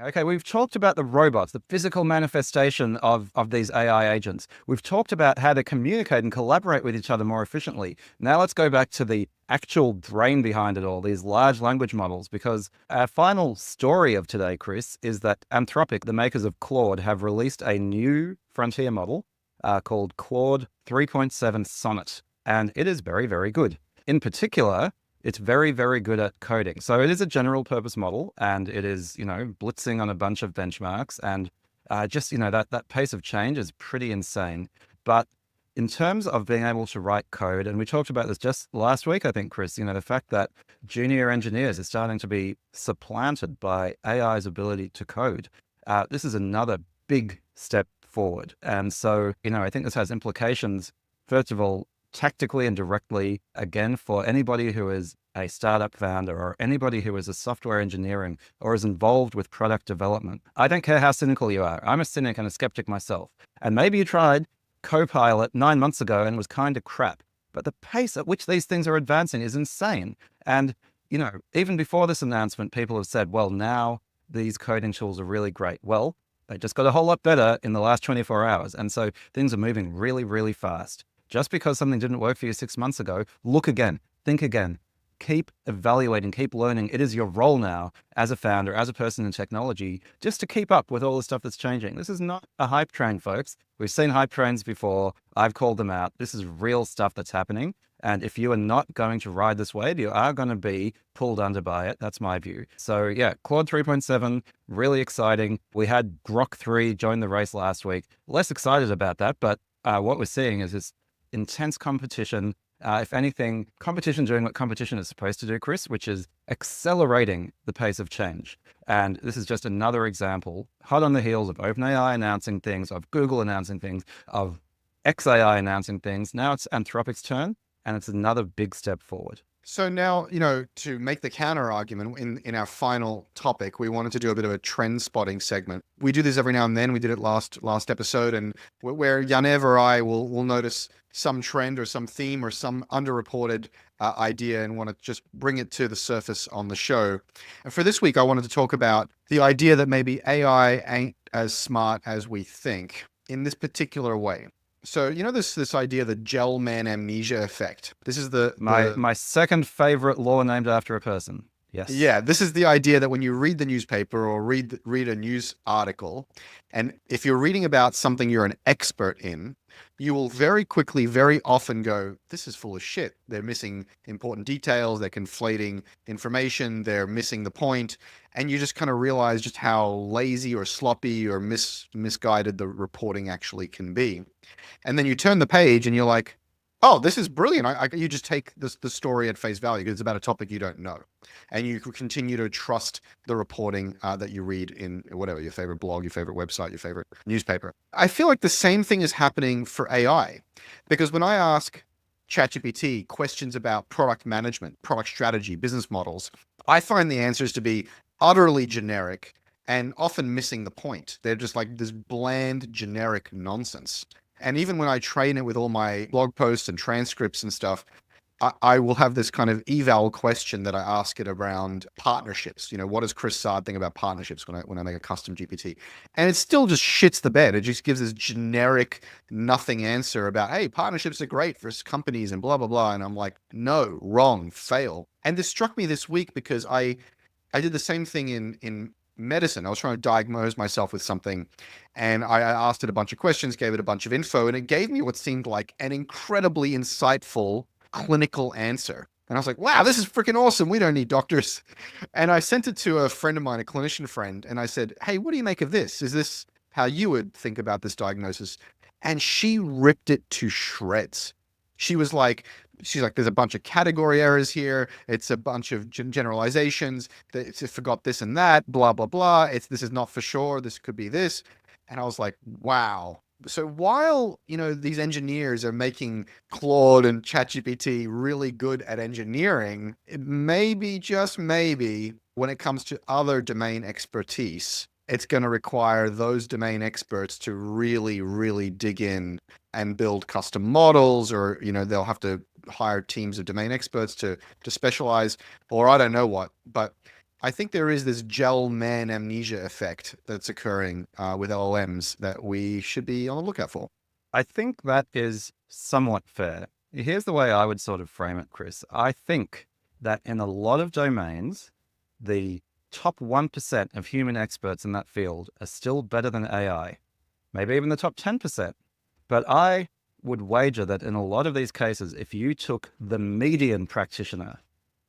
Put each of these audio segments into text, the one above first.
Okay, we've talked about the robots, the physical manifestation of these AI agents. We've talked about how they communicate and collaborate with each other more efficiently. Now let's go back to the actual brain behind it all, these large language models, because our final story of today, Chris, is that Anthropic, the makers of Claude, have released a new frontier model called Claude 3.7 Sonnet, and it is very, very good. In particular, it's very, very good at coding. So it is a general purpose model and it is, blitzing on a bunch of benchmarks. And just, that pace of change is pretty insane. But in terms of being able to write code, and we talked about this just last week, I think, Chris, the fact that junior engineers are starting to be supplanted by AI's ability to code. This is another big step forward. And so, I think this has implications, first of all, tactically and directly, again, for anybody who is a startup founder or anybody who is a software engineering or is involved with product development. I don't care how cynical you are. I'm a cynic and a skeptic myself. And maybe you tried Copilot 9 months ago and was kind of crap. But the pace at which these things are advancing is insane. And, even before this announcement, people have said, well, now these coding tools are really great. Well, they just got a whole lot better in the last 24 hours. And so things are moving really, really fast. Just because something didn't work for you 6 months ago, look again, think again, keep evaluating, keep learning. It is your role now as a founder, as a person in technology, just to keep up with all the stuff that's changing. This is not a hype train, folks. We've seen hype trains before. I've called them out. This is real stuff that's happening. And if you are not going to ride this wave, you are going to be pulled under by it. That's my view. So yeah, Claude 3.7, really exciting. We had Grok 3 join the race last week. Less excited about that, but what we're seeing is this intense competition. If anything, competition doing what competition is supposed to do, Chris, which is accelerating the pace of change. And this is just another example, hot on the heels of OpenAI announcing things, of Google announcing things, of XAI announcing things. Now it's Anthropic's turn, and it's another big step forward. So now, to make the counter argument in our final topic, we wanted to do a bit of a trend spotting segment. We do this every now and then. We did it last episode, and where Yaniv or I will notice some trend or some theme or some underreported idea and want to just bring it to the surface on the show. And for this week, I wanted to talk about the idea that maybe AI ain't as smart as we think in this particular way. So this idea, the gel man amnesia effect. This is My second favorite law named after a person. Yes. yeah, this is the idea that when you read the newspaper or read a news article, and if you're reading about something you're an expert in, you will very quickly, very often go, this is full of shit. They're missing important details, they're conflating information, they're missing the point, and you just kind of realize just how lazy or sloppy or misguided the reporting actually can be. And then you turn the page and you're like, oh, this is brilliant. You just take the story at face value because it's about a topic you don't know. And you continue to trust the reporting that you read in whatever, your favorite blog, your favorite website, your favorite newspaper. I feel like the same thing is happening for AI. Because when I ask ChatGPT questions about product management, product strategy, business models, I find the answers to be utterly generic and often missing the point. They're just like this bland, generic nonsense. And even when I train it with all my blog posts and transcripts and stuff, I will have this kind of eval question that I ask it around partnerships. What does Chris Saad think about partnerships when I make a custom GPT? And it still just shits the bed. It just gives this generic nothing answer about, hey, partnerships are great for companies and blah, blah, blah. And I'm like, no, wrong, fail. And this struck me this week because I did the same thing in medicine. I was trying to diagnose myself with something, and I asked it a bunch of questions, gave it a bunch of info, and it gave me what seemed like an incredibly insightful clinical answer. And I was like, wow, this is freaking awesome. We don't need doctors. And I sent it to a friend of mine, a clinician friend, and I said, hey, what do you make of this? Is this how you would think about this diagnosis? And she ripped it to shreds. She was like, she's like, there's a bunch of category errors here. It's a bunch of generalizations. It forgot this and that, blah, blah, blah. This is not for sure. This could be this. And I was like, wow. So while, these engineers are making Claude and ChatGPT really good at engineering, it maybe, just maybe, when it comes to other domain expertise, it's going to require those domain experts to really, really dig in and build custom models, or, they'll have to hire teams of domain experts to specialize, or I don't know what. But I think there is this gel man amnesia effect that's occurring with LLMs that we should be on the lookout for. I think that is somewhat fair. Here's the way I would sort of frame it, Chris. I think that in a lot of domains, the top 1% of human experts in that field are still better than AI, maybe even the top 10%. But I would wager that in a lot of these cases, if you took the median human practitioner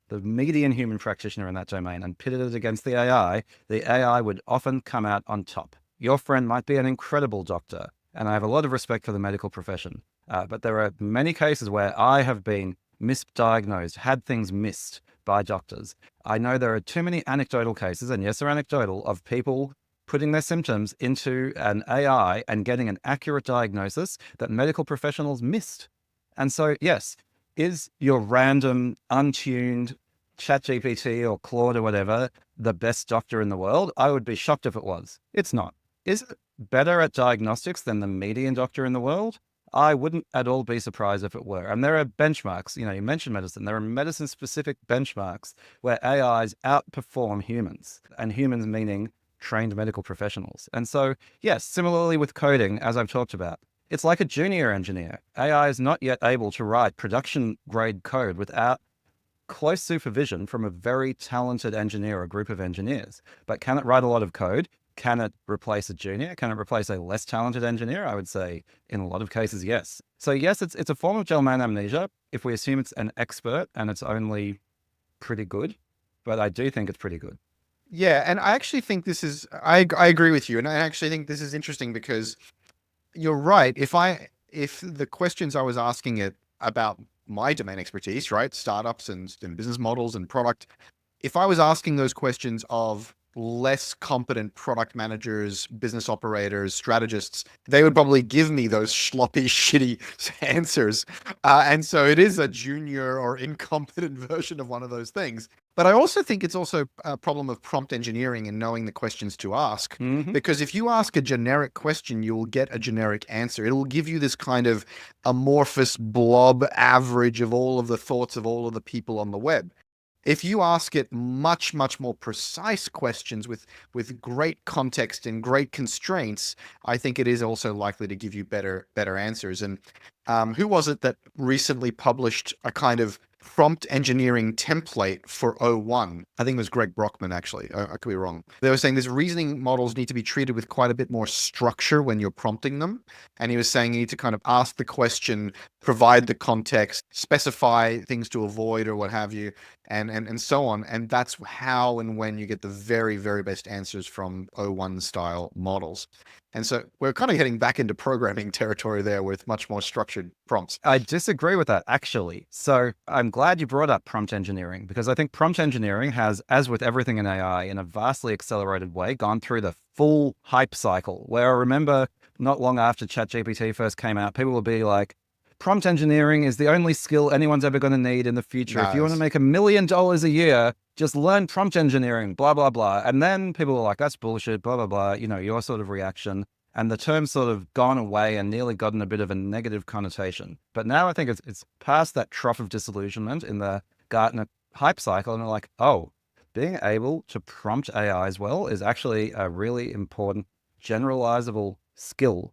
in that domain and pitted it against the AI would often come out on top. Your friend might be an incredible doctor, and I have a lot of respect for the medical profession. But there are many cases where I have been misdiagnosed, had things missed by doctors. I know there are too many anecdotal cases, and yes, they're anecdotal, of people putting their symptoms into an AI and getting an accurate diagnosis that medical professionals missed. And so, yes, is your random, untuned ChatGPT or Claude or whatever the best doctor in the world? I would be shocked if it was. It's not. Is it better at diagnostics than the median doctor in the world? I wouldn't at all be surprised if it were. And there are benchmarks. You mentioned medicine. There are medicine specific benchmarks where AIs outperform humans, and humans meaning trained medical professionals. And so, yes, similarly with coding, as I've talked about, it's like a junior engineer. AI is not yet able to write production grade code without close supervision from a very talented engineer or group of engineers. But can it write a lot of code? Can it replace a junior? Can it replace a less talented engineer? I would say in a lot of cases, yes. So yes, it's a form of gel-man amnesia if we assume it's an expert and it's only pretty good. But I do think it's pretty good. Yeah, and I actually think this is I agree with you, and I actually think this is interesting because you're right. If the questions I was asking it about my domain expertise, right, startups and business models and product, if I was asking those questions of less competent product managers, business operators, strategists, they would probably give me those sloppy, shitty answers. And so it is a junior or incompetent version of one of those things. But I also think it's also a problem of prompt engineering and knowing the questions to ask. Mm-hmm. Because if you ask a generic question, you will get a generic answer. It will give you this kind of amorphous blob average of all of the thoughts of all of the people on the web. If you ask it much, much more precise questions with great context and great constraints, I think it is also likely to give you better answers. And who was it that recently published a kind of prompt engineering template for O1? I think it was Greg Brockman, actually. I could be wrong. They were saying these reasoning models need to be treated with quite a bit more structure when you're prompting them. And he was saying you need to kind of ask the question, provide the context, specify things to avoid or what have you, and so on. And that's how and when you get the very, very best answers from O1 style models. And so we're kind of heading back into programming territory there with much more structured prompts. I disagree with that, actually. So I'm glad you brought up prompt engineering, because I think prompt engineering has, as with everything in AI, in a vastly accelerated way, gone through the full hype cycle, where I remember not long after ChatGPT first came out, people would be like, prompt engineering is the only skill anyone's ever going to need in the future. If you want to make $1 million a year, just learn prompt engineering, blah, blah, blah. And then people were like, that's bullshit, blah, blah, blah, your sort of reaction. And the term's sort of gone away and nearly gotten a bit of a negative connotation. But now I think it's past that trough of disillusionment in the Gartner hype cycle. And they're like, oh, being able to prompt AI as well is actually a really important generalizable skill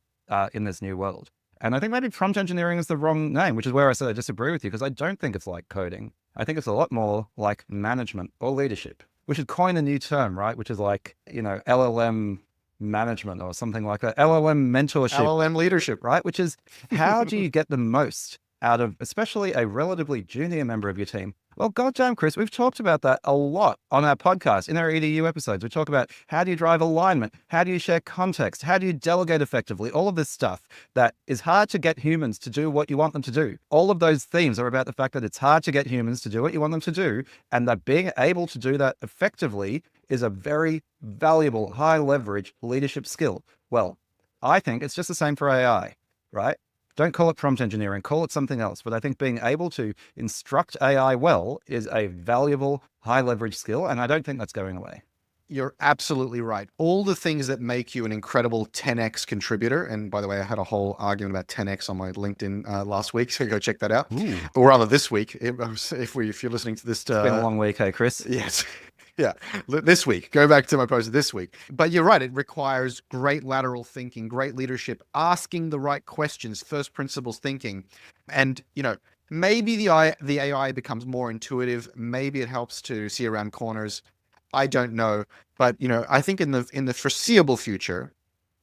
in this new world. And I think maybe prompt engineering is the wrong name, which is where I said I disagree with you, because I don't think it's like coding. I think it's a lot more like management or leadership. We should coin a new term, right? Which is like, LLM management or something like that. LLM mentorship. LLM leadership. Right? Which is, how do you get the most out of especially a relatively junior member of your team? Well, goddamn, Chris, we've talked about that a lot on our podcast, in our EDU episodes. We talk about how do you drive alignment? How do you share context? How do you delegate effectively? All of this stuff that is hard to get humans to do what you want them to do. All of those themes are about the fact that it's hard to get humans to do what you want them to do, and that being able to do that effectively is a very valuable, high leverage leadership skill. Well, I think it's just the same for AI, right? Don't call it prompt engineering, call it something else. But I think being able to instruct AI well is a valuable, high leverage skill. And I don't think that's going away. You're absolutely right. All the things that make you an incredible 10x contributor. And by the way, I had a whole argument about 10x on my LinkedIn last week, so go check that out. Ooh. Or rather this week, if you're listening to this. It's been a long week, hey, Chris? Yes. Yeah, this week. Go back to my post this week. But you're right. It requires great lateral thinking, great leadership, asking the right questions, first principles thinking, and maybe the AI becomes more intuitive. Maybe it helps to see around corners. I don't know, but I think in the foreseeable future,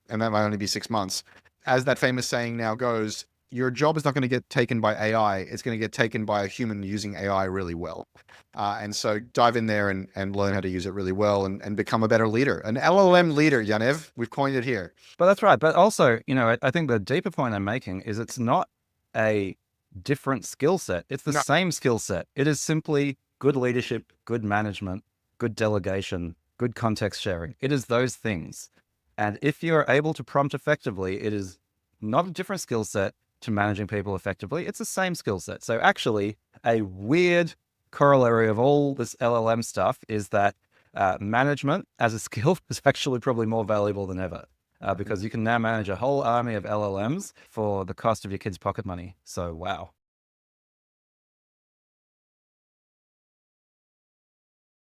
and that might only be 6 months, as that famous saying now goes, your job is not going to get taken by AI. It's going to get taken by a human using AI really well. And so dive in there and learn how to use it really well and become a better leader. An LLM leader, Yaniv. We've coined it here. But that's right. But also, I think the deeper point I'm making is it's not a different skill set. It's the No. same skill set. It is simply good leadership, good management, good delegation, good context sharing. It is those things. And if you're able to prompt effectively, it is not a different skill set to managing people effectively. It's the same skill set. So actually, a weird corollary of all this LLM stuff is that management as a skill is actually probably more valuable than ever. Because you can now manage a whole army of LLMs for the cost of your kids' pocket money. So, wow.